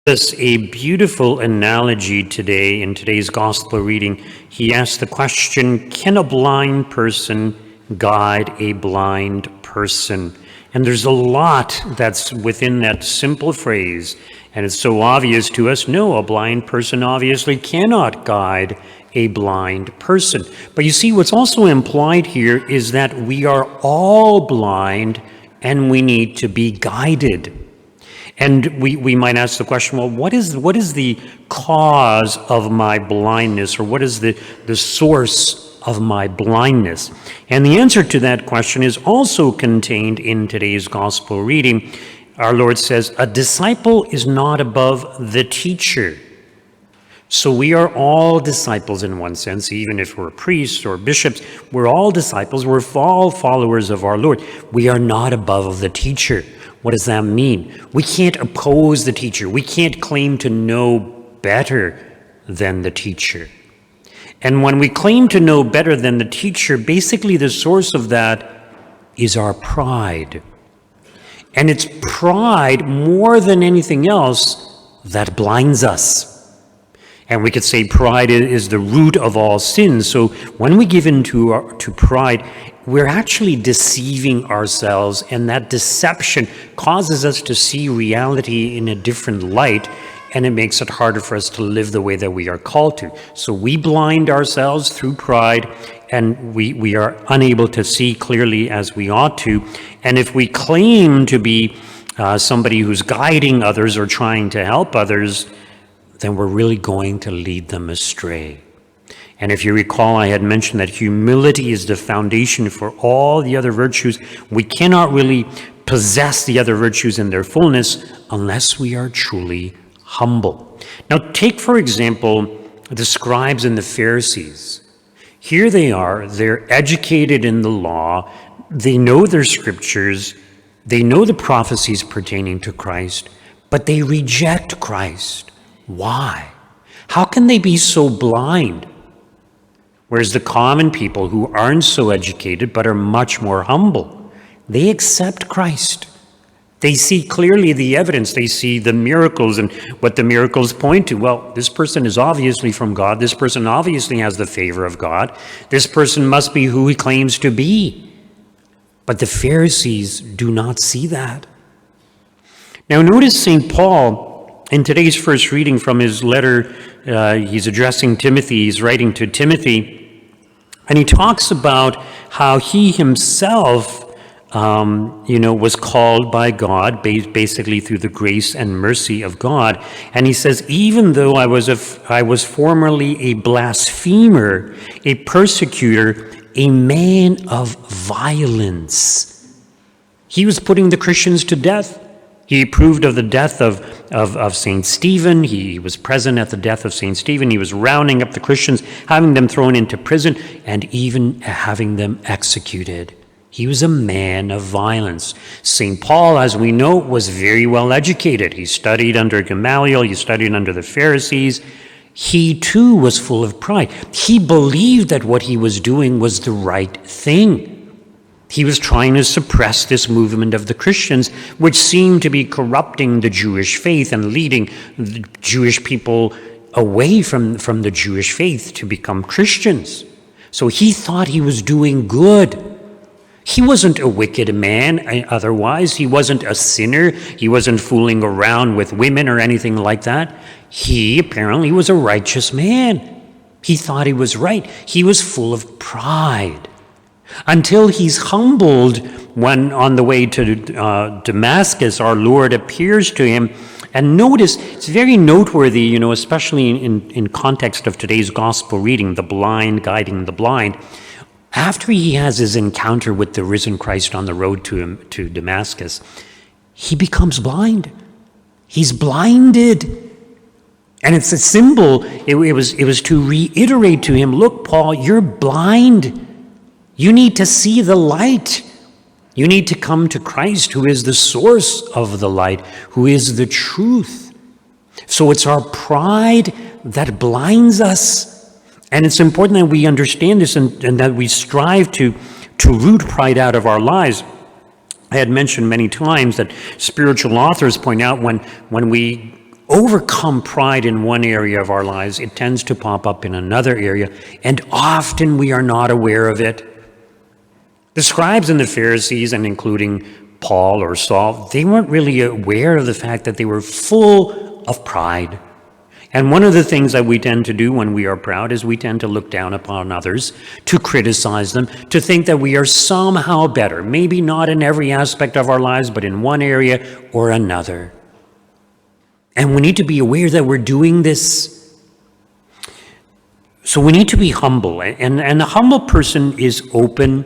Us a beautiful analogy today in today's gospel reading. He asked the question, can a blind person guide a blind person? And there's a lot that's within that simple phrase, and it's so obvious to us. No, a blind person obviously cannot guide a blind person. But you see, what's also implied here is that we are all blind and we need to be guided. And we might ask the question, well, what is the cause of my blindness, or what is the source of my blindness? And the answer to that question is also contained in today's gospel reading. Our Lord says, a disciple is not above the teacher. So we are all disciples in one sense, even if we're priests or bishops, we're all disciples, we're all followers of our Lord. We are not above the teacher. What does that mean? We can't oppose the teacher. We can't claim to know better than the teacher. And when we claim to know better than the teacher, basically the source of that is our pride. And it's pride more than anything else that blinds us. And we could say pride is the root of all sin. So when we give in to pride, we're actually deceiving ourselves, and that deception causes us to see reality in a different light, and it makes it harder for us to live the way that we are called to. So we blind ourselves through pride, and we are unable to see clearly as we ought to. And if we claim to be somebody who's guiding others or trying to help others, then we're really going to lead them astray. And if you recall, I had mentioned that humility is the foundation for all the other virtues. We cannot really possess the other virtues in their fullness unless we are truly humble. Now, take, for example, the scribes and the Pharisees. Here they are, they're educated in the law, they know their scriptures, they know the prophecies pertaining to Christ, but they reject Christ. Why? How can they be so blind? Whereas the common people who aren't so educated but are much more humble, they accept Christ. They see clearly the evidence. They see the miracles and what the miracles point to. Well, this person is obviously from God. This person obviously has the favor of God. This person must be who he claims to be. But the Pharisees do not see that. Now notice St. Paul, in today's first reading from his letter, he's addressing Timothy, he's writing to Timothy, and he talks about how he himself, was called by God, basically through the grace and mercy of God. And he says, even though I was formerly a blasphemer, a persecutor, a man of violence. He was putting the Christians to death. He approved of the death of St. Stephen. He was present at the death of St. Stephen. He was rounding up the Christians, having them thrown into prison, and even having them executed. He was a man of violence. St. Paul, as we know, was very well educated. He studied under Gamaliel. He studied under the Pharisees. He too was full of pride. He believed that what he was doing was the right thing. He was trying to suppress this movement of the Christians, which seemed to be corrupting the Jewish faith and leading the Jewish people away from the Jewish faith to become Christians. So he thought he was doing good. He wasn't a wicked man otherwise. He wasn't a sinner. He wasn't fooling around with women or anything like that. He apparently was a righteous man. He thought he was right. He was full of pride. Until he's humbled when on the way to Damascus, our Lord appears to him. And notice, it's very noteworthy, especially in context of today's gospel reading, the blind guiding the blind. After he has his encounter with the risen Christ on the road to Damascus, he becomes blind. He's blinded. And it's a symbol. It was to reiterate to him, look, Paul, you're blind. You need to see the light. You need to come to Christ, who is the source of the light, who is the truth. So it's our pride that blinds us. And it's important that we understand this and that we strive to root pride out of our lives. I had mentioned many times that spiritual authors point out when we overcome pride in one area of our lives, it tends to pop up in another area, and often we are not aware of it. The scribes and the Pharisees, and including Paul or Saul, they weren't really aware of the fact that they were full of pride. And one of the things that we tend to do when we are proud is we tend to look down upon others, to criticize them, to think that we are somehow better, maybe not in every aspect of our lives, but in one area or another. And we need to be aware that we're doing this. So we need to be humble. And the humble person is open.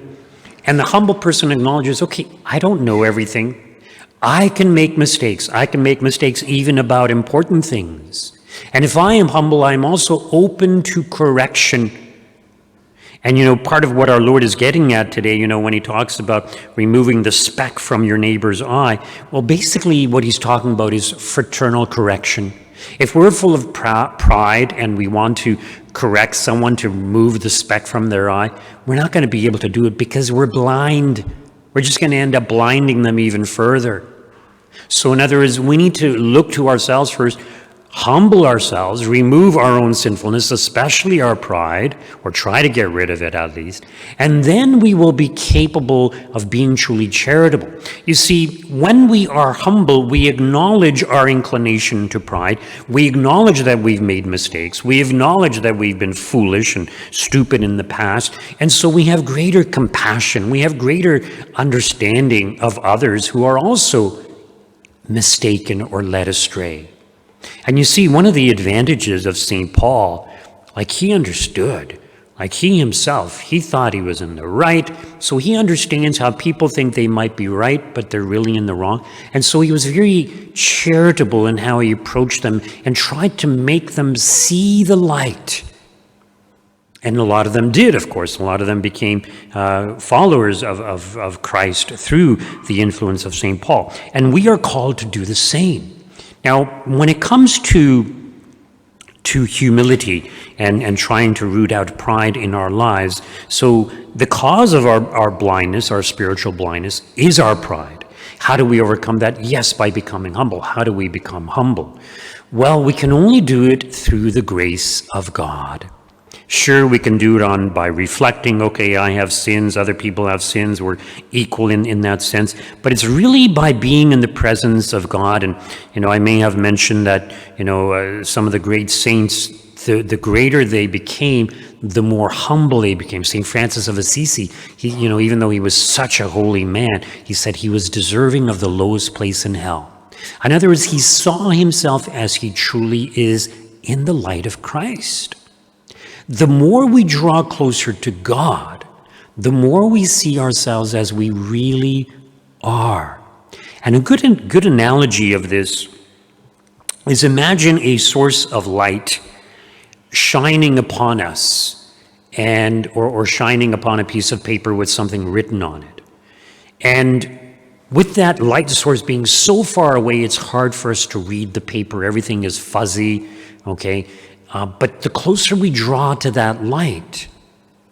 And the humble person acknowledges, okay, I don't know everything. I can make mistakes. I can make mistakes even about important things. And if I am humble, I'm also open to correction. And part of what our Lord is getting at today, when he talks about removing the speck from your neighbor's eye, well, basically what he's talking about is fraternal correction. If we're full of pride and we want to correct someone to remove the speck from their eye, we're not going to be able to do it because we're blind. We're just going to end up blinding them even further. So in other words, we need to look to ourselves first, humble ourselves, remove our own sinfulness, especially our pride, or try to get rid of it at least, and then we will be capable of being truly charitable. You see, when we are humble, we acknowledge our inclination to pride. We acknowledge that we've made mistakes. We acknowledge that we've been foolish and stupid in the past, and so we have greater compassion. We have greater understanding of others who are also mistaken or led astray. And you see, one of the advantages of St. Paul, he understood, he himself, he thought he was in the right, so he understands how people think they might be right, but they're really in the wrong. And so he was very charitable in how he approached them and tried to make them see the light. And a lot of them did, of course. A lot of them became followers of Christ through the influence of St. Paul. And we are called to do the same. Now, when it comes to humility and trying to root out pride in our lives, so the cause of our blindness, our spiritual blindness, is our pride. How do we overcome that? Yes, by becoming humble. How do we become humble? Well, we can only do it through the grace of God. Sure, we can do it by reflecting, okay, I have sins, other people have sins, we're equal in that sense. But it's really by being in the presence of God. And, I may have mentioned that, some of the great saints, the greater they became, the more humble they became. St. Francis of Assisi, he, even though he was such a holy man, he said he was deserving of the lowest place in hell. In other words, he saw himself as he truly is in the light of Christ. The more we draw closer to God, the more we see ourselves as we really are. And a good analogy of this is, imagine a source of light shining upon us or shining upon a piece of paper with something written on it. And with that light source being so far away, it's hard for us to read the paper. Everything is fuzzy, okay? But the closer we draw to that light,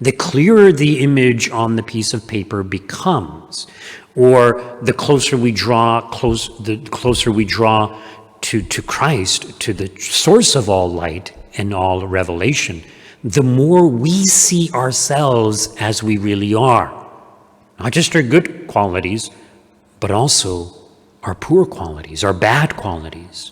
the clearer the image on the piece of paper becomes. Or the closer we draw, to Christ, to the source of all light and all revelation, the more we see ourselves as we really are. Not just our good qualities, but also our poor qualities, our bad qualities.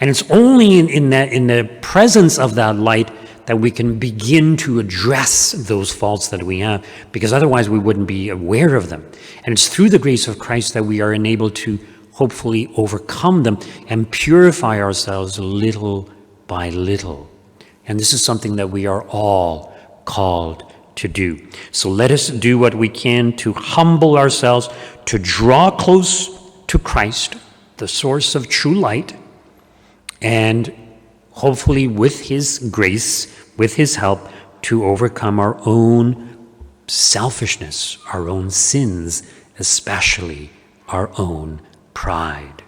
And it's only in the presence of that light that we can begin to address those faults that we have, because otherwise we wouldn't be aware of them. And it's through the grace of Christ that we are enabled to hopefully overcome them and purify ourselves little by little. And this is something that we are all called to do. So let us do what we can to humble ourselves, to draw close to Christ, the source of true light, and hopefully with his grace, with his help, to overcome our own selfishness, our own sins, especially our own pride.